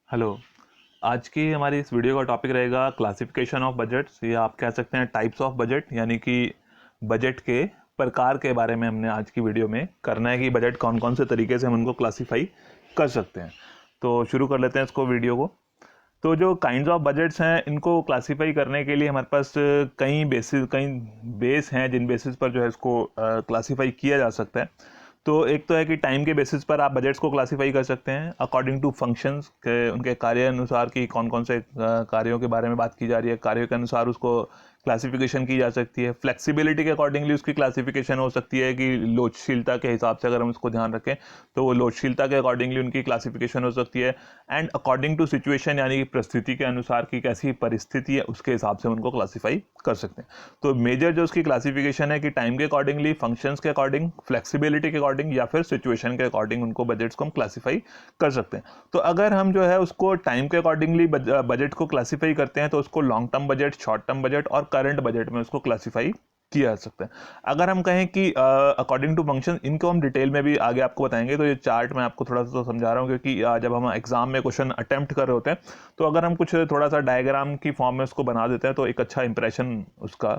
Hello. आज की हमारी इस वीडियो का टॉपिक रहेगा क्लासिफिकेशन ऑफ बजट्स, या आप कह सकते हैं टाइप्स ऑफ बजट, यानी कि बजट के प्रकार के बारे में हमने आज की वीडियो में करना है कि बजट कौन कौन से तरीके से हम उनको क्लासीफाई कर सकते हैं। तो शुरू कर लेते हैं इसको वीडियो को। तो जो काइंड्स ऑफ बजट्स हैं, इनको क्लासीफाई करने के लिए हमारे पास कई बेस हैं जिन बेसिस पर जो है इसको क्लासीफाई किया जा सकता है। तो एक तो है कि टाइम के बेसिस पर आप बजट्स को क्लासीफाई कर सकते हैं अकॉर्डिंग टू फंक्शंस के, उनके कार्य अनुसार कि कौन कौन से कार्यों के बारे में बात की जा रही है, कार्यों के अनुसार उसको क्लासिफिकेशन की जा सकती है। फ्लेक्सिबिलिटी के अकॉर्डिंगली उसकी क्लासिफिकेशन हो सकती है कि लोचशीलता के हिसाब से अगर हम उसको ध्यान रखें तो वो लोचशीलता के अकॉर्डिंगली उनकी क्लासिफिकेशन हो सकती है। एंड अकॉर्डिंग टू सिचुएशन, यानी कि परिस्थिति के अनुसार की कैसी परिस्थिति है उसके हिसाब से उनको क्लासीफाई कर सकते हैं। तो मेजर जो उसकी क्लासिफिकेशन है कि टाइम के अकॉर्डिंगली, फंक्शंस के अकॉर्डिंग, फ्लेक्सिबिलिटी के अकॉर्डिंग या फिर सिचुएशन के अकॉर्डिंग उनको बजट्स को हम क्लासीफाई कर सकते हैं। तो अगर हम जो है उसको टाइम के अकॉर्डिंगली बजट को क्लासीफाई करते हैं तो उसको long term budget, short term budget और करंट बजट में उसको क्लासीफाई किया जा सकता है। अगर हम कहें कि अकॉर्डिंग टू फंक्शन, इनको हम डिटेल में भी आगे आपको बताएंगे। तो ये चार्ट मैं आपको थोड़ा सा तो समझा रहा हूँ क्योंकि जब हम एग्जाम में क्वेश्चन अटेम्प्ट कर रहे होते हैं तो अगर हम कुछ थोड़ा सा डायग्राम की फॉर्म में उसको बना देते हैं तो एक अच्छा इंप्रेशन उसका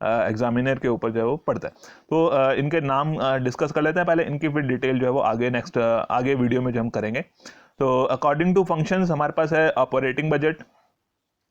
एग्जामिनर के ऊपर जो है वो पड़ता है। तो इनके नाम डिस्कस कर लेते हैं पहले, इनकी फिर डिटेल जो है वो आगे नेक्स्ट आगे वीडियो में जो हम करेंगे। तो अकॉर्डिंग टू फंक्शंस हमारे पास है operating budget,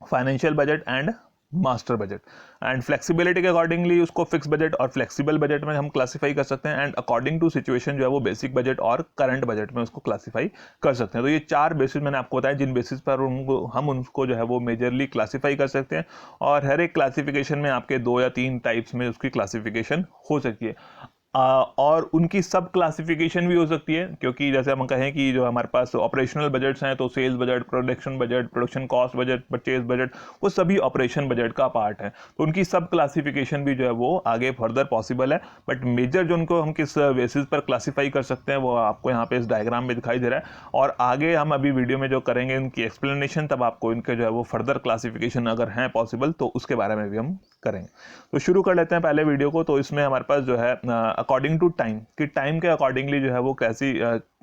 financial budget and master budget. And flexibility के अकॉर्डिंगली उसको फिक्स बजट और फ्लेक्सिबल बजट में हम क्लासीफाई कर सकते हैं। एंड अकॉर्डिंग टू सिचुएशन जो है वो बेसिक बजट और करंट बजट में उसको क्लासीफाई कर सकते हैं। तो ये चार बेसिस मैंने आपको बताया जिन बेसिस पर हम उनको जो है वो मेजरली क्लासीफाई कर सकते हैं। और हर एक क्लासिफिकेशन में आपके 2 या 3 टाइप्स में उसकी क्लासिफिकेशन हो सकती है। और उनकी सब क्लासिफिकेशन भी हो सकती है, क्योंकि जैसे हम कहें कि जो हमारे पास ऑपरेशनल बजट्स हैं तो sales budget, production budget, production cost budget, purchase budget, वो सभी ऑपरेशन बजट का पार्ट है। तो उनकी सब क्लासिफिकेशन भी जो है वो आगे फर्दर पॉसिबल है। बट मेजर जो उनको हम किस बेसिस पर क्लासीफाई कर सकते हैं वो आपको यहाँ पे इस डायग्राम में दिखाई दे रहा है। और आगे हम अभी वीडियो में जो करेंगे इनकी एक्सप्लेनेशन, तब आपको इनके जो है वो फर्दर क्लासिफिकेशन अगर हैं पॉसिबल तो उसके बारे में भी हम करेंगे। तो शुरू कर लेते हैं पहले वीडियो को। तो इसमें हमारे पास जो है अकॉर्डिंग टू टाइम, कि टाइम के अकॉर्डिंगली जो है वो कैसी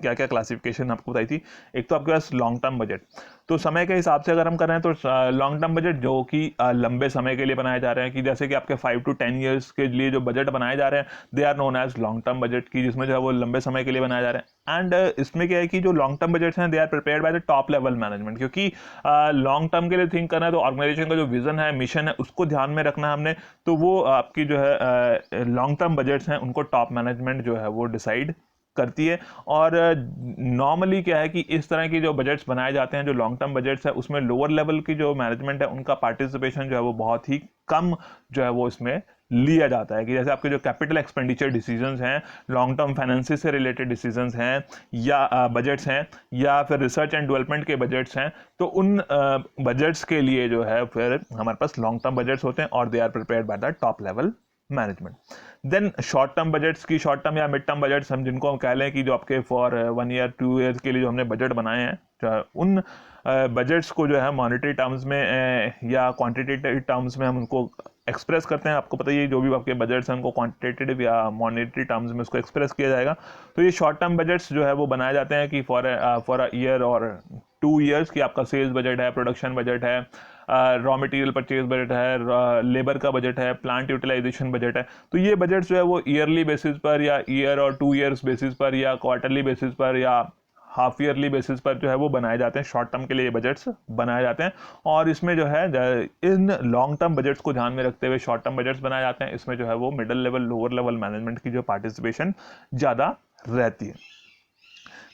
क्या क्या क्लासिफिकेशन आपको बताई थी। एक तो आपके पास लॉन्ग टर्म बजट, तो समय के हिसाब से अगर हम कर रहे हैं तो लॉन्ग टर्म बजट जो कि लंबे समय के लिए बनाए जा रहे हैं, कि जैसे कि आपके 5 to 10 ईयर्स के लिए जो बजट बनाए जा रहे हैं they are known as long term budget, की जिसमें जो है वो लंबे समय के लिए बनाए जा रहे हैं। एंड इसमें क्या है कि जो लॉन्ग टर्म बजट्स हैं they are prepared by the top level management, क्योंकि लॉन्ग टर्म के लिए थिंक करना है तो ऑर्गेनाइजेशन का जो विजन है, मिशन है, उसको ध्यान में रखना है हमने। तो वो आपकी जो है लॉन्ग टर्म बजट्स हैं उनको टॉप मैनेजमेंट जो है वो डिसाइड करती है। और नॉर्मली क्या है कि इस तरह की जो बजट्स बनाए जाते हैं, जो लॉन्ग टर्म बजट्स है, उसमें लोअर लेवल की जो मैनेजमेंट है उनका पार्टिसिपेशन जो है वो बहुत ही कम जो है वो इसमें लिया जाता है। कि जैसे आपके जो कैपिटल एक्सपेंडिचर डिसीजंस हैं, लॉन्ग टर्म फाइनेंसिस से रिलेटेड डिसीजंस हैं, या बजट्स हैं, या फिर रिसर्च एंड डेवलपमेंट के बजट्स हैं, तो उन बजट्स के लिए जो है फिर हमारे पास लॉन्ग टर्म बजट्स होते हैं और they are prepared by the top level management. Then short term budgets की, शॉर्ट टर्म या मिड टर्म बजट्स हम जिनको हम कह लें कि जो आपके फॉर 1 ईयर 2 ईयर के लिए जो हमने बजट बनाए हैं, उन बजट्स को जो है मॉनेटरी टर्म्स में या क्वांटिटेटिव टर्म्स में हम उनको एक्सप्रेस करते हैं। आपको पता ही है जो भी आपके बजट्स हैं उनको क्वांटिटेटिव या मॉनेटरी टर्म्स में उसको एक्सप्रेस किया जाएगा। तो ये शॉर्ट टर्म बजट्स जो है वो बनाए जाते हैं कि फॉर अ ईयर और 2 ईयर्स की आपका सेल्स बजट है, प्रोडक्शन बजट है, रॉ मटेरियल परचेज बजट है, लेबर का बजट है, प्लांट यूटिलाइजेशन बजट है। तो ये बजट जो है वो ईयरली बेसिस पर या ईयर और 2 ईयर्स बेसिस पर या क्वार्टरली बेसिस पर या हाफ ईयरली बेसिस पर जो है वो बनाए जाते हैं। शॉर्ट टर्म के लिए ये बजट्स बनाए जाते हैं। और इसमें जो है इन लॉन्ग टर्म बजट्स को ध्यान में रखते हुए शॉर्ट टर्म बजट्स बनाए जाते हैं। इसमें जो है वो middle level, lower level management की जो पार्टिसिपेशन ज़्यादा रहती है।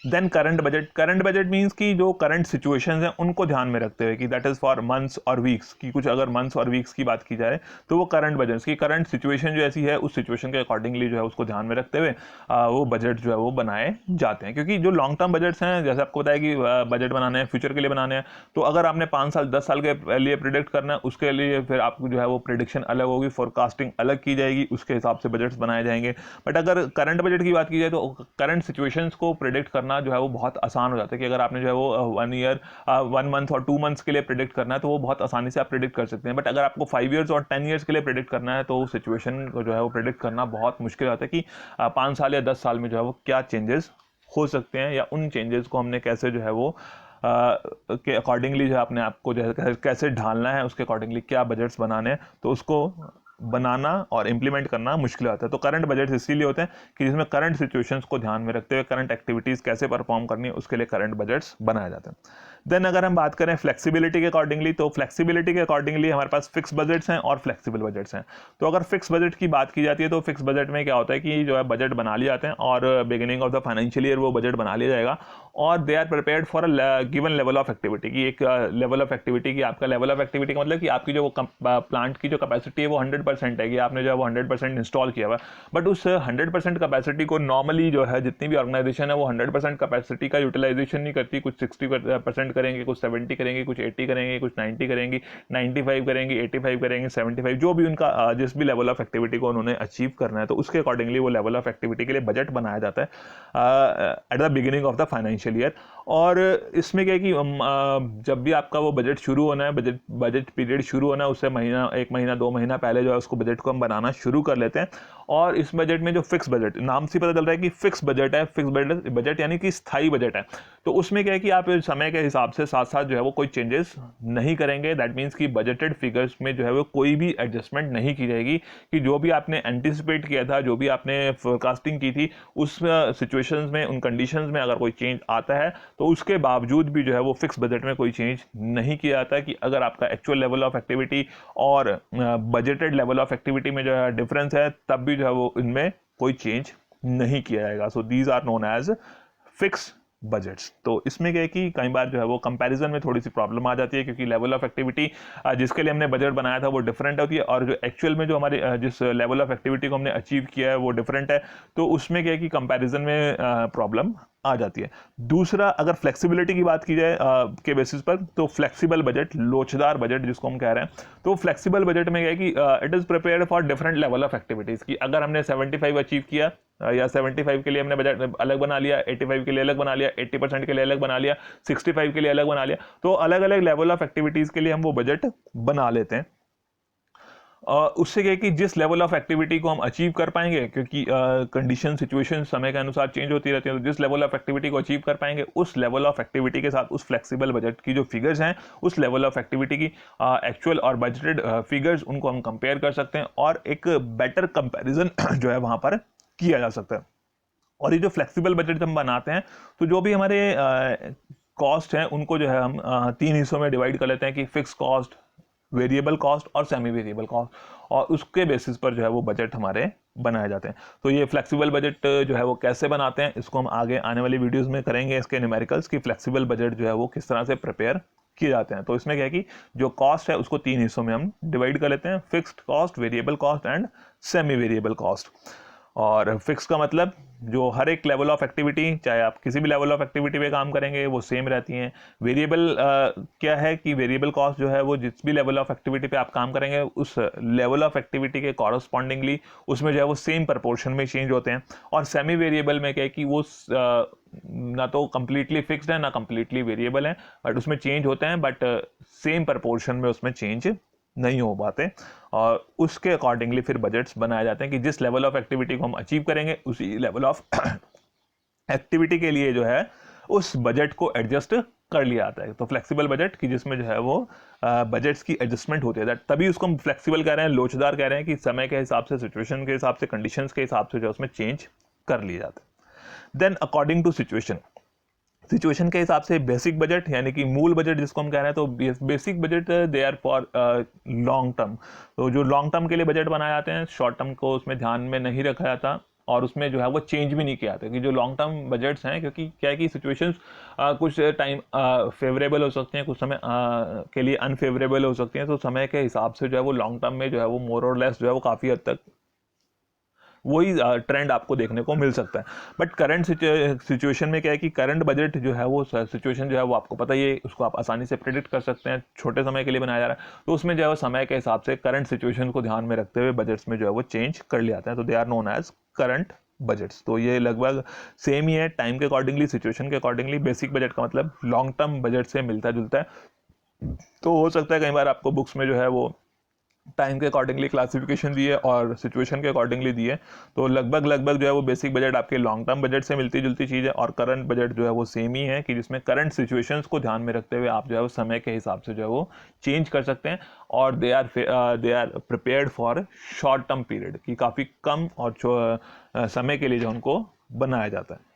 Then current budget, current budget means कि जो करंट सिचुएशंस हैं उनको ध्यान में रखते हुए, कि दैट इज फॉर मंथ्स और वीक्स, की कुछ अगर मंथ्स और वीक्स की बात की जाए तो वो करंट बजट की करंट सिचुएशन जो ऐसी है उस सिचुएशन के अकॉर्डिंगली जो है उसको ध्यान में रखते हुए वो बजट जो है वो बनाए जाते हैं। क्योंकि जो लॉन्ग टर्म बजट्स हैं, जैसे आपको बताया कि बजट बनाने हैं फ्यूचर के लिए बनाने हैं, तो अगर आपने 5 साल 10 साल के लिए प्रिडिक्ट करना है उसके लिए फिर आपको जो है वो प्रिडिक्शन अलग होगी, फोरकास्टिंग अलग की जाएगी, उसके हिसाब से बजट्स बनाए जाएंगे। बट अगर करंट बजट की बात की जाए तो करंट सिचुएशंस को प्रिडिक्ट करना जो है वो बहुत आसान हो जाता है। कि अगर आपने जो है वो 1 ईयर 1 मंथ और 2 मंथ्स के लिए प्रिडिक्ट करना है तो वो बहुत आसानी से आप प्रिडिक्ट कर सकते हैं। बट अगर आपको 5 ईयर्स और 10 ईयर्स के लिए प्रिडिक्ट करना है तो सिचुएशन को जो है वो प्रिडिक्ट करना बहुत मुश्किल होता है कि 5 साल या 10 साल में जो है वो क्या चेंजेस हो सकते हैं, या उन चेंजेस को हमने कैसे जो है वो के अकॉर्डिंगली जो है अपने आप को जो है कैसे ढालना है, उसके अकॉर्डिंगली क्या बजट्स बनाने हैं, तो उसको बनाना और इम्प्लीमेंट करना मुश्किल होता है। तो करंट बजट्स इसीलिए होते हैं कि जिसमें करंट सिचुएशंस को ध्यान में रखते हुए करंट एक्टिविटीज़ कैसे परफॉर्म करनी है, उसके लिए करंट बजट्स बनाए जाते हैं। देन अगर हम बात करें फ्लेक्सिबिलिटी के अकॉर्डिंगली, तो फ्लेक्सिबिलिटी के अकॉर्डिंगली हमारे पास फिक्स बजट्स हैं और फ्लेक्सिबल बजट्स हैं। तो अगर फिक्स बजट की बात की जाती है तो फिक्स बजट में क्या होता है कि जो है बजट बना लिए जाते हैं और beginning of the financial year वो बजट बना लिया जाएगा और they are prepared for a given level of activity की, एक लेवल ऑफ एक्टिविटी की। आपका लेवल ऑफ एक्टिविटी का मतलब कि आपकी जो प्लांट की जो कैपेसिटी है वो 100% है कि आपने जो है वो 100% इंस्टॉल किया हुआ है, बट उस 100% कैपेसिटी को नॉर्मली जो है जितनी भी ऑर्गेनाइजेशन है वो 100% कैपेसिटी का यूटिलाइजेशन नहीं करती। कुछ 60% करेंगे, कुछ 70 करेंगे, कुछ 80 करेंगे, कुछ 90 करेंगी, 95 करेंगे, 85 करेंगे, 75, जो भी उनका जिस भी लेवल ऑफ एक्टिविटी को उन्होंने अचीव करना है, तो उसके अकॉर्डिंगली वो लेवल ऑफ एक्टिविटी के लिए बजट बनाया जाता है at the beginning of the financial year. और इसमें क्या है कि जब भी आपका वो बजट शुरू होना है, बजट पीरियड शुरू होना है, उससे महीना, 1 महीना 2 महीना पहले जो है उसको बजट को हम बनाना शुरू कर लेते हैं। और इस बजट में जो फिक्स बजट, नाम से पता चल रहा है कि फिक्स बजट है, फिक्स बजट यानी कि स्थायी बजट है, तो उसमें क्या है कि आप समय के हिसाब से साथ साथ जो है वो कोई चेंजेस नहीं करेंगे। दैट मीन्स कि बजटेड फिगर्स में जो है वो कोई भी एडजस्टमेंट नहीं की जाएगी, कि जो भी आपने एंटिसिपेट किया था, जो भी आपने फोरकास्टिंग की थी, उस सिचुएशंस में, उन कंडीशंस में अगर कोई चेंज आता है तो उसके बावजूद भी जो है वो फिक्स बजट में कोई चेंज नहीं किया जाता है। कि अगर आपका एक्चुअल लेवल ऑफ एक्टिविटी और बजटेड लेवल ऑफ एक्टिविटी में जो है डिफरेंस है, तब भी जो है वो इनमें कोई चेंज नहीं किया जाएगा। So these are known as fix budgets. तो इसमें क्या है कि कई बार जो है वो कंपैरिजन में थोड़ी सी प्रॉब्लम आ जाती है, क्योंकि लेवल ऑफ एक्टिविटी जिसके लिए हमने बजट बनाया था वो डिफरेंट होती है और जो एक्चुअल में जो हमारे जिस लेवल ऑफ एक्टिविटी को हमने अचीव किया है वो डिफरेंट है। तो उसमें क्या है कि कंपैरिजन में प्रॉब्लम आ जाती है। दूसरा, अगर फ्लेक्सिबिलिटी की बात की जाए के बेसिस पर, तो फ्लेक्सिबल बजट, लोचदार बजट जिसको हम कह रहे हैं, तो फ्लेक्सिबल बजट में क्या है कि it is prepared for different level of activities. की अगर हमने 75 अचीव किया या 75 के लिए हमने बजट अलग बना लिया, 85 के लिए अलग बना लिया, 80% के लिए अलग बना लिया, 65 के लिए अलग बना लिया, तो अलग अलग लेवल ऑफ एक्टिविटीज़ के लिए हम वो बजट बना लेते हैं। उससे क्या है कि जिस लेवल ऑफ एक्टिविटी को हम अचीव कर पाएंगे, क्योंकि कंडीशन सिचुएशन समय के अनुसार चेंज होती रहती है, तो जिस लेवल ऑफ एक्टिविटी को अचीव कर पाएंगे उस लेवल ऑफ एक्टिविटी के साथ उस फ्लेक्सिबल बजट की जो फिगर्स हैं, उस लेवल ऑफ एक्टिविटी की एक्चुअल और बजटेड फिगर्स, उनको हम कंपेयर कर सकते हैं और एक बेटर कंपेरिजन जो है वहां पर किया जा सकता है। और ये जो फ्लेक्सिबल बजट हम बनाते हैं, तो जो भी हमारे कॉस्ट हैं उनको जो है हम 3 हिस्सों में डिवाइड कर लेते हैं, कि फिक्स कॉस्ट, वेरिएबल कॉस्ट और सेमी वेरिएबल कॉस्ट, और उसके बेसिस पर जो है वो बजट हमारे बनाए जाते हैं। तो ये फ्लेक्सिबल बजट जो है वो कैसे बनाते हैं, इसको हम आगे आने वाली वीडियोस में करेंगे, इसके न्यूमेरिकल्स की फ्लेक्सिबल बजट जो है वो किस तरह से प्रिपेयर किए जाते हैं। तो इसमें क्या है कि जो कॉस्ट है उसको 3 हिस्सों में हम डिवाइड कर लेते हैं, fixed cost, variable cost and semi variable cost. और फिक्स का मतलब जो हर एक लेवल ऑफ एक्टिविटी, चाहे आप किसी भी लेवल ऑफ एक्टिविटी पे काम करेंगे, वो सेम रहती हैं। वेरिएबल क्या है कि वेरिएबल कॉस्ट जो है वो जिस भी लेवल ऑफ एक्टिविटी पे आप काम करेंगे उस लेवल ऑफ एक्टिविटी के कॉरस्पॉन्डिंगली उसमें जो है वो सेम प्रपोर्शन में चेंज होते हैं। और सेमी वेरिएबल में क्या है कि वो ना तो कंप्लीटली फिक्स्ड है ना कंप्लीटली वेरिएबल है, बट उसमें चेंज होते हैं, बट सेम प्रपोर्शन में उसमें चेंज नहीं हो पाते। और उसके अकॉर्डिंगली फिर बजट्स बनाए जाते हैं कि जिस लेवल ऑफ एक्टिविटी को हम अचीव करेंगे उसी लेवल ऑफ एक्टिविटी के लिए जो है उस बजट को एडजस्ट कर लिया जाता है। तो फ्लेक्सिबल बजट की जिसमें जो है वो बजट्स की एडजस्टमेंट होती है, तभी उसको हम फ्लेक्सिबल कह रहे हैं, लोचदार कह रहे हैं, कि समय के हिसाब से, सिचुएशन के हिसाब से, कंडीशंस के हिसाब से जो उसमें चेंज कर लिए जाते हैं। देन अकॉर्डिंग टू सिचुएशन के हिसाब से बेसिक बजट, यानी कि मूल बजट जिसको हम कह रहे हैं, तो basic budget they are for long term. तो जो लॉन्ग टर्म के लिए बजट बनाए जाते हैं, शॉर्ट टर्म को उसमें ध्यान में नहीं रखा जाता और उसमें जो है वो चेंज भी नहीं किया जाता। कि जो लॉन्ग टर्म बजट्स हैं, क्योंकि क्या है कि सिचुएशंस कुछ टाइम फेवरेबल हो सकती हैं, कुछ समय के लिए अनफेवरेबल हो सकती हैं, तो समय के हिसाब से जो है वो लॉन्ग टर्म में जो है वो मोर और लेस जो है वो काफ़ी हद तक वही ट्रेंड आपको देखने को मिल सकता है। बट करंट सिचुएशन में क्या है कि करंट बजट जो है वो सिचुएशन जो है वो आपको पता ही है, उसको आप आसानी से प्रेडिक्ट कर सकते हैं, छोटे समय के लिए बनाया जा रहा है, तो उसमें जो है वो समय के हिसाब से करंट सिचुएशन को ध्यान में रखते हुए बजट्स में जो है वो चेंज कर लिया जाता है। तो they are known as current budgets. तो ये लगभग सेम ही है, टाइम के अकॉर्डिंगली, सिचुएशन के अकॉर्डिंगली। बेसिक बजट का मतलब लॉन्ग टर्म बजट से मिलता जुलता है। तो हो सकता है कई बार आपको बुक्स में जो है वो टाइम के अकॉर्डिंगली क्लासिफिकेशन दी है और सिचुएशन के अकॉर्डिंगली दी है। तो लगभग जो है वो बेसिक बजट आपके लॉन्ग टर्म बजट से मिलती जुलती चीज़ है, और करंट बजट जो है वो सेम ही है कि जिसमें करंट सिचुएशंस को ध्यान में रखते हुए आप जो है वो समय के हिसाब से जो है वो चेंज कर सकते हैं, और they are prepared for short term period, कि काफ़ी कम और समय के लिए जो उनको बनाया जाता है।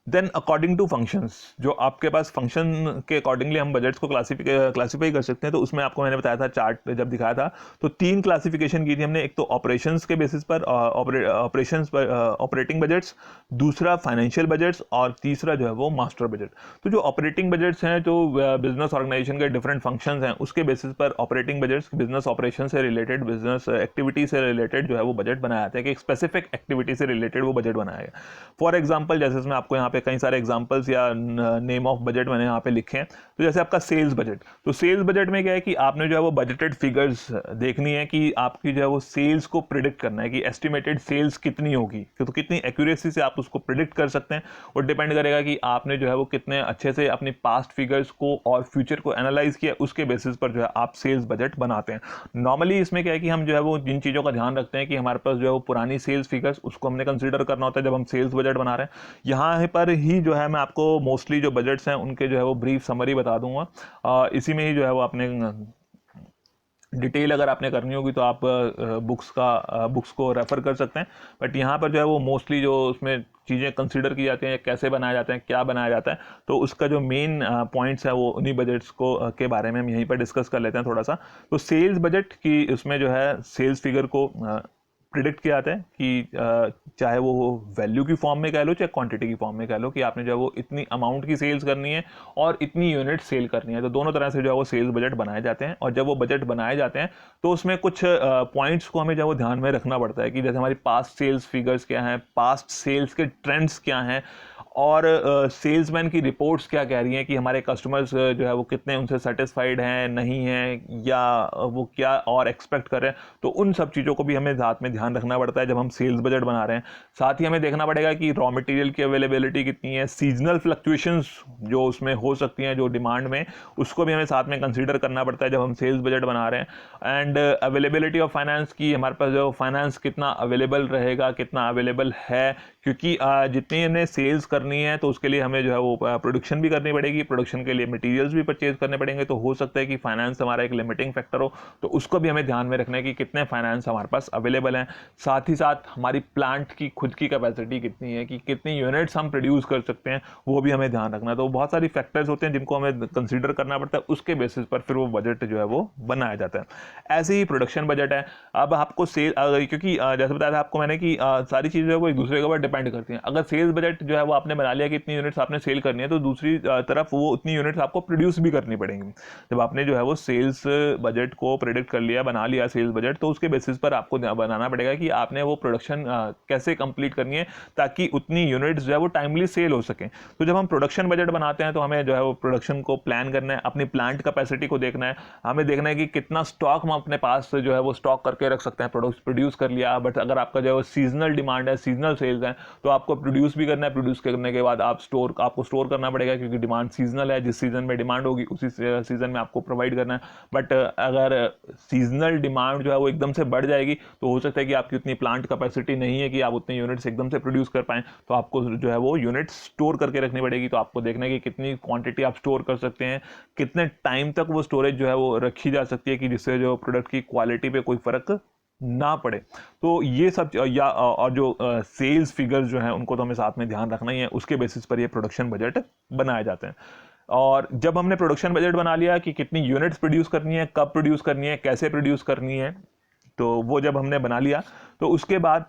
देन अकॉर्डिंग टू फंक्शंस, जो आपके पास फंक्शन के अकॉर्डिंगली हम बजट्स को क्लासीफाई कर सकते हैं। तो उसमें आपको मैंने बताया था, चार्ट जब दिखाया था, तो 3 क्लासिफिकेशन की थी हमने। एक तो ऑपरेशंस के बेसिस पर, ऑपरेशंस पर ऑपरेटिंग बजट्स, दूसरा फाइनेंशियल बजट्स, और तीसरा जो है वो मास्टर बजट। तो जो ऑपरेटिंग बजट्स हैं, जो बिजनेस ऑर्गेनाइजेशन के डिफरेंट फंक्शंस हैं, उसके बेसिस पर ऑपरेटिंग बजट्स बिजनेस ऑपरेशन से रिलेटेड, बिजनेस एक्टिविटी से रिलेटेड जो है वो बजट बनाया जाता है, कि एक स्पेसिफिक एक्टिविटी से रिलेटेड वो बजट बनाया गया। फॉर एग्जाम्पल, जैसे इसमें आपको यहाँ पे कई सारे एग्जांपल्स या नेम ऑफ बजट मैंने यहाँ पे लिखे हैं। तो जैसे आपका सेल्स बजट, तो सेल्स बजट में क्या है कि आपने जो है वो बजटेड फिगर्स देखनी है, कि आपकी जो है वो सेल्स को प्रिडिक्ट करना है कि एस्टिमेटेड सेल्स कितनी होगी, तो कितनी एक्यूरेसी से आप उसको प्रिडिक्ट कर सकते हैं। और डिपेंड करेगा कि आपने जो है वो कितने अच्छे से अपनी पास्ट फिगर्स को और फ्यूचर को एनालाइज किया, उसके बेसिस पर जो है आप सेल्स बजट बनाते हैं। नॉर्मली इसमें क्या है कि हम जो है वो जिन चीज़ों का ध्यान रखते हैं कि हमारे पास जो है वो पुरानी सेल्स फिगर्स, उसको हमने कंसिडर करना होता है जब हम सेल्स बजट बना रहे हैं। यहाँ पर ही जो है मैं आपको मोस्टली जो बजट्स हैं उनके जो है वो ब्रीफ समरी बता दूंगा। इसी में ही जो है वो आपने डिटेल अगर आपने करनी होगी तो आप बुक्स को रेफर कर सकते हैं। बट यहाँ पर जो है वो मोस्टली जो उसमें चीज़ें कंसिडर की जाती हैं, कैसे बनाए जाते हैं, क्या बनाया जाता है, तो उसका जो मेन पॉइंट्स है वो उन्हीं बजट्स को के बारे में हम यहीं पर डिस्कस कर लेते हैं थोड़ा सा। तो सेल्स बजट की उसमें जो है सेल्स फिगर को प्रिडिक्ट किया जाता है कि चाहे वो वैल्यू की फॉर्म में कह लो, चाहे क्वांटिटी की फॉर्म में कह लो, कि आपने जो है वो इतनी अमाउंट की सेल्स करनी है और इतनी यूनिट सेल करनी है। तो दोनों तरह से जो है वो सेल्स बजट बनाए जाते हैं। और जब वो बजट बनाए जाते हैं तो उसमें कुछ पॉइंट्स को हमें जो है वो ध्यान में रखना पड़ता है, कि जैसे हमारी पास्ट सेल्स फिगर्स क्या हैं, पास्ट सेल्स के ट्रेंड्स क्या हैं, और सेल्समैन की रिपोर्ट्स क्या कह रही हैं कि हमारे कस्टमर्स जो है वो कितने उनसे सेटिस्फाइड हैं, नहीं हैं, या वो क्या और एक्सपेक्ट कर रहे हैं। तो उन सब चीज़ों को भी हमें साथ में ध्यान रखना पड़ता है जब हम सेल्स बजट बना रहे हैं। साथ ही हमें देखना पड़ेगा कि रॉ मटेरियल की अवेलेबिलिटी कितनी है, सीजनल फ्लक्चुएशंस जो उसमें हो सकती हैं जो डिमांड में, उसको भी हमें साथ में कंसीडर करना पड़ता है जब हम सेल्स बजट बना रहे हैं। एंड अवेलेबिलिटी ऑफ फाइनेंस की, हमारे पास जो फाइनेंस कितना अवेलेबल रहेगा, कितना अवेलेबल है, क्योंकि जितनी हमें सेल्स करनी है तो उसके लिए हमें जो है वो प्रोडक्शन भी करनी पड़ेगी, प्रोडक्शन के लिए मटेरियल्स भी परचेज करने पड़ेंगे। तो हो सकता है कि फाइनेंस हमारा एक लिमिटिंग फैक्टर हो, तो उसको भी हमें ध्यान में रखना है कि कितने फाइनेंस हमारे पास अवेलेबल हैं। साथ ही साथ हमारी प्लांट की खुद की कैपेसिटी कितनी है, कि कितनी यूनिट्स हम प्रोड्यूस कर सकते हैं, वो भी हमें ध्यान रखना है। तो बहुत सारी फैक्टर्स होते हैं जिनको हमें कंसिडर करना पड़ता है, उसके बेसिस पर फिर वो बजट जो है वो बनाया जाता है। ऐसे ही प्रोडक्शन बजट है। अब आपको सेल, क्योंकि जैसे बताया था आपको मैंने कि सारी चीज़ें जो है वो एक दूसरे के ऊपर डिपेंड करती हैं। अगर सेल्स बजट जो है वो आपने बना लिया कि इतनी यूनिट्स आपने सेल करनी है, तो दूसरी तरफ वो उतनी यूनिट्स आपको प्रोड्यूस भी करनी पड़ेंगी। जब आपने जो है वो सेल्स बजट को प्रेडिक्ट कर लिया, बना लिया सेल्स बजट, तो उसके बेसिस पर आपको बनाना पड़ेगा कि आपने वो प्रोडक्शन कैसे कंप्लीट करनी है ताकि उतनी यूनिट्स जो है वो टाइमली सेल हो सकें। तो जब हम प्रोडक्शन बजट बनाते हैं तो हमें जो है वो प्रोडक्शन को प्लान करना है, अपनी प्लांट कैपेसिटी को देखना है, हमें देखना है कि कितना स्टॉक हम अपने पास जो है वो स्टॉक करके रख सकते हैं। प्रोड्यूस कर लिया, बट अगर आपका जो है वो सीजनल डिमांड है, सीजनल सेल्स है, तो आपको प्रोड्यूस भी करना है। प्रोड्यूस करने के बाद आपको स्टोर करना पड़ेगा, क्योंकि डिमांड सीजनल है, जिस सीजन में डिमांड होगी उसी सीजन में आपको प्रोवाइड करना है। बट अगर सीजनल डिमांड जो है वो एकदम से बढ़ जाएगी, तो हो सकता है कि आपकी उतनी प्लांट कैपेसिटी नहीं है कि आप उतनी यूनिट्स एकदम से प्रोड्यूस कर पाएं, तो आपको जो है वो यूनिट्स स्टोर करके रखनी पड़ेगी। तो आपको देखना है कि कितनी क्वांटिटी आप स्टोर कर सकते हैं, कितने टाइम तक वो स्टोरेज जो है वो रखी जा सकती है, कि जिससे जो प्रोडक्ट की क्वालिटी पे कोई फर्क ना पड़े। तो ये सब और जो सेल्स फिगर्स जो हैं उनको तो हमें साथ में ध्यान रखना ही है, उसके बेसिस पर ये प्रोडक्शन बजट बनाए जाते हैं। और जब हमने प्रोडक्शन बजट बना लिया कि कितनी यूनिट्स प्रोड्यूस करनी है, कब प्रोड्यूस करनी है, कैसे प्रोड्यूस करनी है, तो वो जब हमने बना लिया तो उसके बाद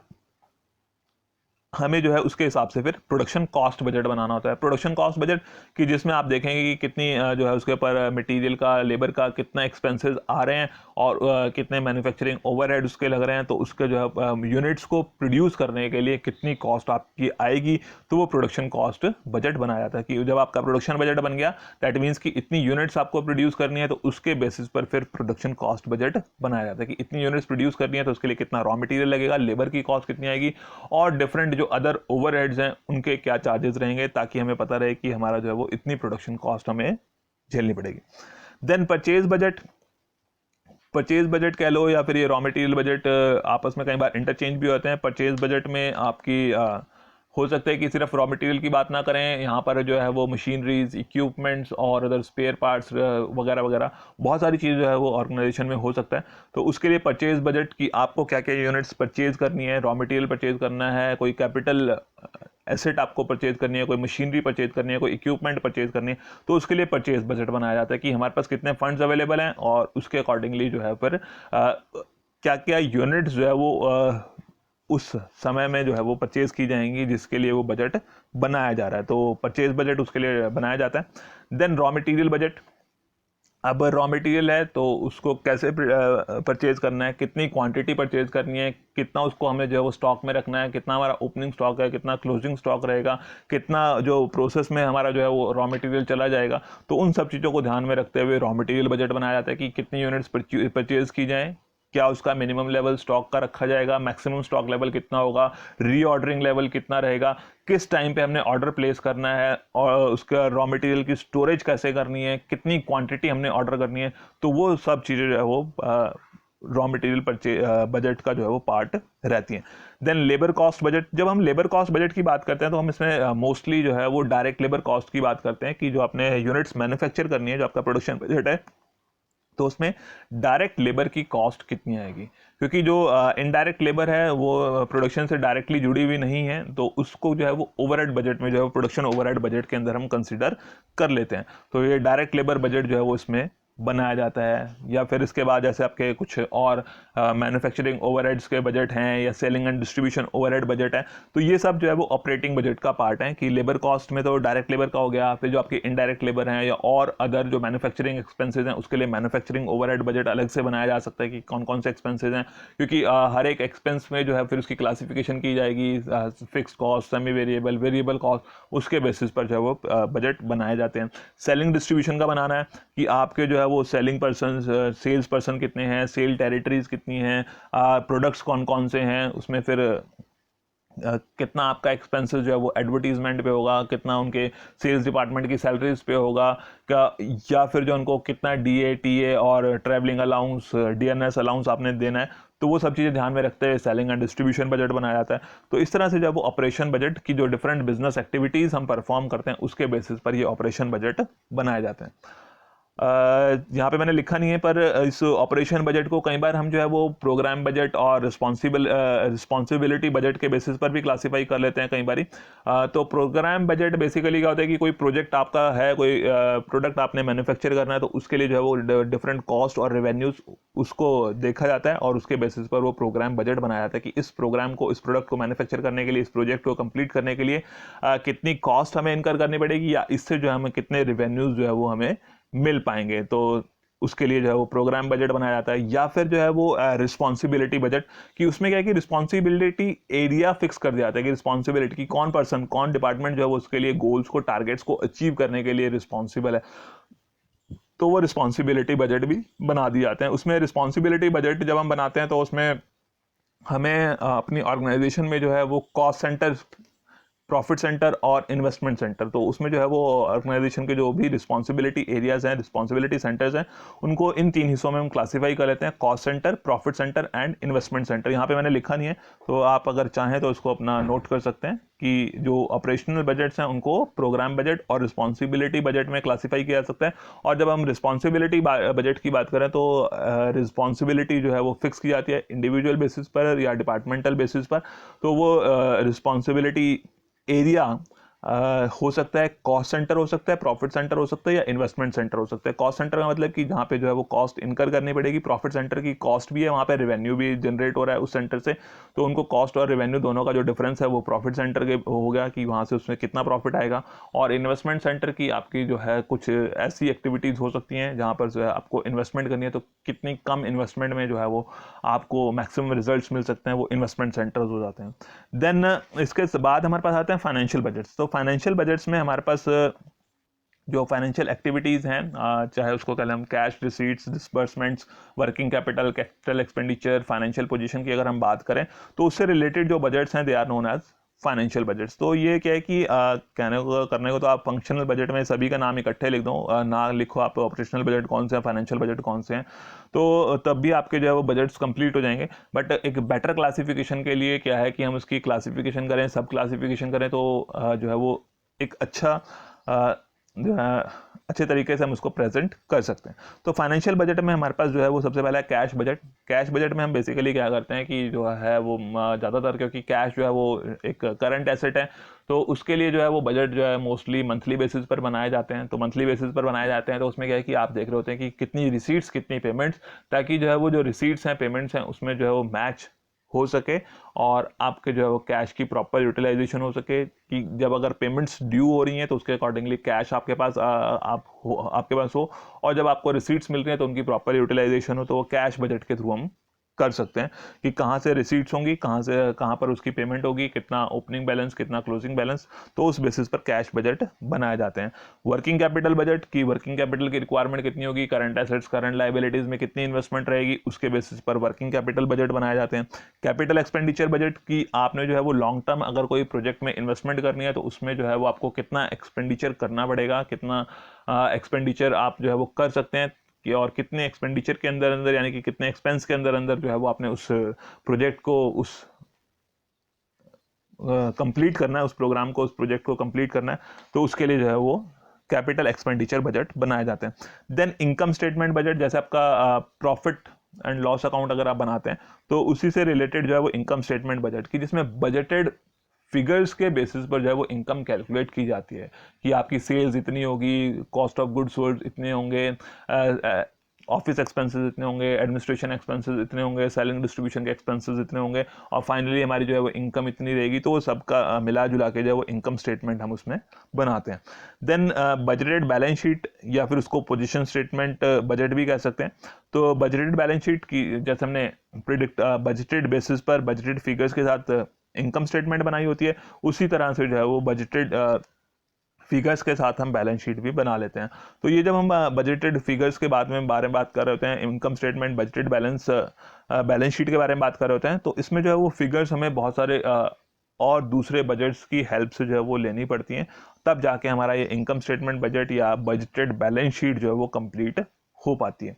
हमें जो है उसके हिसाब से फिर प्रोडक्शन कॉस्ट बजट बनाना होता है। प्रोडक्शन कॉस्ट बजट कि जिसमें आप देखेंगे कि कितनी जो है उसके ऊपर मटेरियल का, लेबर का कितना एक्सपेंसेस आ रहे हैं, और कितने मैन्युफैक्चरिंग ओवरहेड उसके लग रहे हैं, तो उसके जो है यूनिट्स को प्रोड्यूस करने के लिए कितनी कॉस्ट आपकी आएगी, तो वो प्रोडक्शन कॉस्ट बजट बनाया जाता है। कि जब आपका प्रोडक्शन बजट बन गया, दैट मीन्स कि इतनी यूनिट्स आपको प्रोड्यूस करनी है, तो उसके बेसिस पर फिर प्रोडक्शन कॉस्ट बजट बनाया जाता है कि इतनी यूनिट्स प्रोड्यूस करनी है तो उसके लिए कितना रॉ मटेरियल लगेगा, लेबर की कॉस्ट कितनी आएगी, और डिफरेंट जो अदर ओवरहेड्स हैं उनके क्या चार्जेस रहेंगे, ताकि हमें पता रहे कि हमारा जो है वो इतनी प्रोडक्शन कॉस्ट हमें झेलनी पड़ेगी। Then purchase budget, purchase budget कह लो या फिर ये रॉ मटेरियल बजट आपस में कई बार इंटरचेंज भी होते हैं। परचेज बजट में आपकी हो सकता है कि सिर्फ रॉ मटेरियल की बात ना करें, यहाँ पर जो है वो मशीनरीज, इक्विपमेंट्स और अदर स्पेयर पार्ट्स वगैरह वगैरह बहुत सारी चीज़ जो है वो ऑर्गेनाइजेशन में हो सकता है। तो उसके लिए परचेज बजट की आपको क्या क्या यूनिट्स परचेज करनी है, रॉ मटेरियल परचेज करना है, कोई कैपिटल एसेट आपको परचेज करनी है, कोई मशीनरी परचेज करनी है, कोई इक्विपमेंट परचेज करनी है, तो उसके लिए परचेज बजट बनाया जाता है कि हमारे पास कितने फंड्स अवेलेबल हैं और उसके अकॉर्डिंगली जो है फिर क्या क्या यूनिट्स जो है वो उस समय में जो है वो परचेज की जाएंगी जिसके लिए वो बजट बनाया जा रहा है। तो परचेज बजट उसके लिए बनाया जाता है। देन रॉ मटेरियल बजट, अब रॉ मटेरियल है तो उसको कैसे परचेज करना है, कितनी क्वांटिटी परचेज करनी है, कितना उसको हमें जो है वो स्टॉक में रखना है, कितना हमारा ओपनिंग स्टॉक है, कितना क्लोजिंग स्टॉक रहेगा, कितना जो प्रोसेस में हमारा जो है वो रॉ मटेरियल चला जाएगा। तो उन सब चीज़ों को ध्यान में रखते हुए रॉ मटेरियल बजट बनाया जाता है कि कितनी यूनिट्स परचेज की जाएँ, क्या उसका मिनिमम लेवल स्टॉक का रखा जाएगा, मैक्सिमम स्टॉक लेवल कितना होगा, रीऑर्डरिंग लेवल कितना रहेगा, किस टाइम पे हमने ऑर्डर प्लेस करना है और उसका रॉ मटेरियल की स्टोरेज कैसे करनी है, कितनी क्वांटिटी हमने ऑर्डर करनी है। तो वो सब चीज़ें जो है वो रॉ मटेरियल बजट का जो है वो पार्ट रहती हैं। देन लेबर कॉस्ट बजट, जब हम लेबर कॉस्ट बजट की बात करते हैं तो हम इसमें मोस्टली जो है वो डायरेक्ट लेबर कॉस्ट की बात करते हैं कि जो आपने यूनिट्स मैन्युफैक्चर करनी है, जो आपका प्रोडक्शन बजट है, तो उसमें डायरेक्ट लेबर की कॉस्ट कितनी आएगी, क्योंकि जो इनडायरेक्ट लेबर है वो प्रोडक्शन से डायरेक्टली जुड़ी हुई नहीं है, तो उसको जो है वो ओवरहेड बजट में जो है प्रोडक्शन ओवरहेड बजट के अंदर हम कंसीडर कर लेते हैं। तो ये डायरेक्ट लेबर बजट जो है वो इसमें बनाया जाता है। या फिर इसके बाद जैसे आपके कुछ और मैन्युफैक्चरिंग ओवरहेड्स के बजट हैं या selling and distribution overhead budget है, तो ये सब जो है वो ऑपरेटिंग बजट का पार्ट है कि लेबर कॉस्ट में तो डायरेक्ट लेबर का हो गया, फिर जो आपके इनडायरेक्ट लेबर हैं या और अदर जो मैन्युफैक्चरिंग एक्सपेंसेस हैं उसके लिए मैन्युफैक्चरिंग ओवरहेड बजट अलग से बनाया जा सकता है कि कौन कौन से एक्सपेंसेस हैं, क्योंकि हर एक एक्सपेंस में जो है फिर उसकी क्लासिफिकेशन की जाएगी, fix cost, semi variable, variable cost, उसके बेसिस पर जो है वो बजट बनाए जाते हैं। सेलिंग डिस्ट्रीब्यूशन का बनाना है कि आपके जो है वो सेलिंग पर्सन, सेल्स पर्सन कितने हैं, सेल टेरिटरीज कितनी हैं, प्रोडक्ट्स कौन कौन से हैं, उसमें फिर कितना आपका एक्सपेंसेस जो है वो एडवर्टीजमेंट पे होगा, कितना उनके सेल्स डिपार्टमेंट की सैलरीज पे होगा क्या, या फिर जो उनको कितना डीए, टीए और ट्रैवलिंग अलाउंस, डीएनएस अलाउंस आपने देना है। तो वो सब चीज़ें ध्यान में रखते हुए सेलिंग एंड डिस्ट्रीब्यूशन बजट बनाया जाता है। तो इस तरह से जब वो ऑपरेशन बजट की जो डिफरेंट बिजनेस एक्टिविटीज़ हम परफॉर्म करते हैं उसके बेसिस पर ये ऑपरेशन बजट बनाए जाते हैं। यहाँ पे मैंने लिखा नहीं है, पर इस ऑपरेशन बजट को कई बार हम जो है वो प्रोग्राम बजट और रिस्पॉन्सिबिलिटी बजट के बेसिस पर भी क्लासीफाई कर लेते हैं कई बारी। तो प्रोग्राम बजट बेसिकली क्या होता है कि कोई प्रोजेक्ट आपका है, कोई प्रोडक्ट आपने मैन्युफैक्चर करना है, तो उसके लिए जो है वो डिफरेंट कॉस्ट और रेवेन्यूज उसको देखा जाता है और उसके बेसिस पर वो प्रोग्राम बजट बनाया जाता है कि इस प्रोग्राम को, इस प्रोडक्ट को मैन्युफैक्चर करने के लिए, इस प्रोजेक्ट को कंप्लीट करने के लिए कितनी कॉस्ट हमें इनकर करनी पड़ेगी या इससे जो है हमें कितने रेवेन्यूज जो है वो हमें मिल पाएंगे। तो उसके लिए जो है वो प्रोग्राम बजट बनाया जाता है। या फिर जो है वो रिस्पॉन्सिबिलिटी बजट, कि उसमें क्या है कि रिस्पॉन्सिबिलिटी एरिया फिक्स कर दिया जाता है कि रिस्पॉन्सिबिलिटी की कौन पर्सन, कौन डिपार्टमेंट जो है वो उसके लिए गोल्स को, टारगेट्स को अचीव करने के लिए रिस्पॉन्सिबल है, तो वो रिस्पॉन्सिबिलिटी बजट भी बना दिए जाते हैं। उसमें रिस्पॉन्सिबिलिटी बजट जब हम बनाते हैं तो उसमें हमें अपनी ऑर्गेनाइजेशन में जो है वो कॉस्ट सेंटर, प्रॉफिट सेंटर और इन्वेस्टमेंट सेंटर, तो उसमें जो है वो ऑर्गेनाइजेशन के जो भी रिस्पॉन्सिबिलिटी एरियाज हैं, रिस्पॉन्सिबिलिटी सेंटर्स हैं, उनको इन 3 हिस्सों में हम क्लासीफाई कर लेते हैं: cost centre, profit centre and investment centre. यहाँ पे मैंने लिखा नहीं है, तो आप अगर चाहें तो इसको अपना नोट कर सकते हैं कि जो ऑपरेशनल बजट्स हैं उनको प्रोग्राम बजट और रिस्पॉन्सिबिलिटी बजट में क्लासीफाई किया जा सकता है। और जब हम रिस्पॉन्सिबिलिटी बजट की बात करें तो रिस्पॉन्सिबिलिटी जो है वो फिक्स की जाती है इंडिविजुअल बेसिस पर या डिपार्टमेंटल बेसिस पर। तो वो रिस्पॉन्सिबिलिटी एरिया हो सकता है कॉस्ट सेंटर, हो सकता है प्रॉफिट सेंटर, हो सकता है या इन्वेस्टमेंट सेंटर हो सकता है। कॉस्ट सेंटर का मतलब कि जहाँ पे जो है वो कॉस्ट इनकर करनी पड़ेगी, प्रॉफिट सेंटर की कॉस्ट भी है, वहाँ पे रेवेन्यू भी जनरेट हो रहा है उस सेंटर से, तो उनको कॉस्ट और रेवेन्यू दोनों का जो डिफरेंस है वो प्रॉफिट सेंटर के हो गया कि वहाँ से उसमें कितना प्रॉफिट आएगा। और इन्वेस्टमेंट सेंटर की आपकी जो है कुछ ऐसी एक्टिविटीज़ हो सकती हैं जहाँ पर जो है आपको इन्वेस्टमेंट करनी है, तो कितनी कम इन्वेस्टमेंट में जो है वो आपको मैक्सिमम रिजल्ट्स मिल सकते हैं, वो इन्वेस्टमेंट सेंटर्स हो जाते हैं। देन इसके बाद हमारे पास आते हैं फाइनेंशियल बजट्स। तो फाइनेंशियल बजट्स में हमारे पास जो फाइनेंशियल एक्टिविटीज़ हैं, चाहे उसको कहें हम cash receipts, disbursements, working capital, capital expenditure, financial position की अगर हम बात करें, तो उससे रिलेटेड जो बजट्स हैं they are known as financial budgets. तो ये क्या है कि करने को तो आप फंक्शनल बजट में सभी का नाम इकट्ठे लिख दो, ना लिखो आप ऑपरेशनल बजट कौन से हैं, फाइनेंशियल बजट कौन से हैं, तो तब भी आपके जो है वो बजट्स कंप्लीट हो जाएंगे। बट एक बेटर क्लासिफिकेशन के लिए क्या है कि हम उसकी क्लासिफिकेशन करें, सब क्लासिफिकेशन करें, तो जो है वो एक अच्छा जो है अच्छे तरीके से हम उसको प्रेजेंट कर सकते हैं। तो फाइनेंशियल बजट में हमारे पास जो है वो सबसे पहला है कैश बजट। कैश बजट में हम बेसिकली क्या करते हैं कि जो है वो ज़्यादातर, क्योंकि कैश जो है वो एक करंट एसेट है, तो उसके लिए जो है वो बजट जो है मोस्टली मंथली बेसिस पर बनाए जाते हैं। तो मंथली बेसिस पर बनाए जाते हैं तो उसमें क्या है कि आप देख रहे होते हैं कि कितनी रिसीट्स कितनी पेमेंट्स, ताकि जो है वो जो रिसीट्स हैं पेमेंट्स हैं उसमें जो है वो मैच हो सके और आपके जो है वो कैश की प्रॉपर यूटिलाइजेशन हो सके, कि जब अगर पेमेंट्स ड्यू हो रही हैं तो उसके अकॉर्डिंगली कैश आपके पास आपके पास हो, और जब आपको रिसीट्स मिल रही हैं तो उनकी प्रॉपर यूटिलाइजेशन हो। तो वो कैश बजट के थ्रू हम कर सकते हैं कि कहाँ से रिसीट्स होंगी, कहाँ पर उसकी पेमेंट होगी, कितना ओपनिंग बैलेंस, कितना क्लोजिंग बैलेंस, तो उस बेसिस पर कैश बजट बनाए जाते हैं। वर्किंग कैपिटल बजट की वर्किंग कैपिटल की रिक्वायरमेंट कितनी होगी, करंट एसेट्स करंट लाइबिलिटीज में कितनी इन्वेस्टमेंट रहेगी, उसके बेसिस पर वर्किंग कैपिटल बजट बनाए जाते हैं। कैपिटल एक्सपेंडिचर बजट की आपने जो है वो लॉन्ग टर्म अगर कोई प्रोजेक्ट में इन्वेस्टमेंट करनी है तो उसमें जो है वो आपको कितना एक्सपेंडिचर करना पड़ेगा, कितना एक्सपेंडिचर आप जो है वो कर सकते हैं, कि और कितने एक्सपेंडिचर के अंदर अंदर यानी कि कितने एक्सपेंस के अंदर अंदर जो है वो आपने उस प्रोजेक्ट को उस कंप्लीट करना है, उस प्रोग्राम को उस प्रोजेक्ट को कंप्लीट करना है, तो उसके लिए जो है वो कैपिटल एक्सपेंडिचर बजट बनाए जाते हैं। देन इनकम स्टेटमेंट बजट, जैसे आपका प्रॉफिट एंड लॉस अकाउंट अगर आप बनाते हैं तो उसी से रिलेटेड जो है वो इनकम स्टेटमेंट बजट की, जिसमें बजटेड फिगर्स के बेसिस पर जो है वो इनकम कैलकुलेट की जाती है कि आपकी सेल्स इतनी होगी, कॉस्ट ऑफ गुड्स सोल्ड इतने होंगे, ऑफिस एक्सपेंसेस इतने होंगे, एडमिनिस्ट्रेशन एक्सपेंसेस इतने होंगे, सेलिंग डिस्ट्रीब्यूशन के एक्सपेंसेस इतने होंगे, और फाइनली हमारी जो है वो इनकम इतनी रहेगी। तो वो सबका मिला जुला के जो है वो इनकम स्टेटमेंट हम उसमें बनाते हैं। देन बजटेड बैलेंस शीट या फिर उसको पोजीशन स्टेटमेंट बजट भी कह सकते हैं। तो बजटेड बैलेंस शीट की जैसे हमने बजटेड बेसिस पर बजटेड फिगर्स के साथ इनकम स्टेटमेंट बनाई होती है, उसी तरह से जो है वो बजटेड फिगर्स के साथ हम बैलेंस शीट भी बना लेते हैं। तो ये जब हम बजटेड फिगर्स के बारे में बात कर रहे होते हैं, income statement budgeted balance sheet के बारे में बात कर रहे होते हैं, तो इसमें जो है वो फिगर्स हमें बहुत सारे और दूसरे बजट्स की हेल्प से जो है वो लेनी पड़ती हैं, तब जाके हमारा ये इनकम स्टेटमेंट बजट या बजटेड बैलेंस शीट जो है वो कंप्लीट हो पाती है।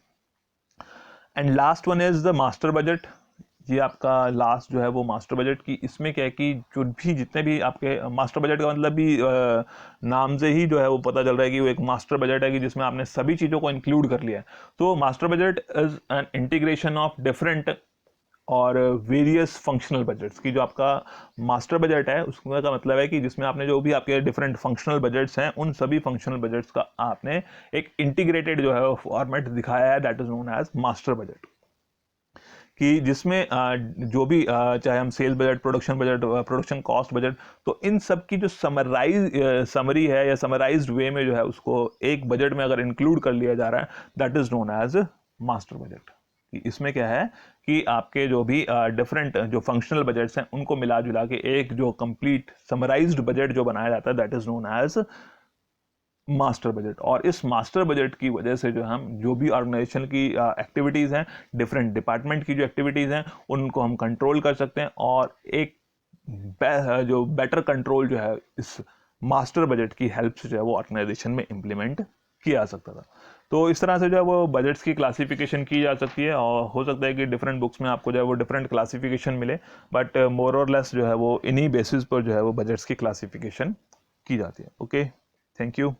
And last one is the master budget. ये आपका लास्ट जो है वो मास्टर बजट की, इसमें क्या है कि जो भी जितने भी आपके मास्टर बजट का मतलब भी नाम से ही जो है वो पता चल रहा है कि वो एक मास्टर बजट है कि जिसमें आपने सभी चीज़ों को इंक्लूड कर लिया है। तो master budget is an integration of different और वेरियस फंक्शनल बजट्स की। जो आपका मास्टर बजट है उसका का मतलब है कि जिसमें आपने जो भी आपके डिफरेंट फंक्शनल बजट्स हैं उन सभी फंक्शनल बजट्स का आपने एक इंटीग्रेटेड जो है फॉर्मेट दिखाया है, that is known as master budget, कि जिसमें जो भी चाहे हम sales budget, production budget, production cost budget, तो इन सब की जो समरी है या समराइज्ड वे में जो है उसको एक बजट में अगर इंक्लूड कर लिया जा रहा है, that is known as master budget. इसमें क्या है कि आपके जो भी डिफरेंट जो फंक्शनल बजट्स हैं उनको मिला जुला के एक जो कंप्लीट समराइज्ड बजट जो बनाया जाता है, that is known as master budget. और इस मास्टर बजट की वजह से जो हम जो भी ऑर्गेनाइजेशन की एक्टिविटीज़ हैं, डिफरेंट डिपार्टमेंट की जो एक्टिविटीज़ हैं, उनको हम कंट्रोल कर सकते हैं, और एक जो बेटर कंट्रोल जो है इस मास्टर बजट की हेल्प से जो है वो ऑर्गेनाइजेशन में इम्प्लीमेंट किया जा सकता था। तो इस तरह से जो है वो बजट्स की क्लासिफिकेशन की जा सकती है, और हो सकता है कि डिफरेंट बुक्स में आपको जो है वो डिफरेंट क्लासिफिकेशन मिले, बट मोर और लेस जो है वो इन्हीं बेसिस पर जो है वो बजट्स की क्लासिफिकेशन की जाती है। Okay, thank you.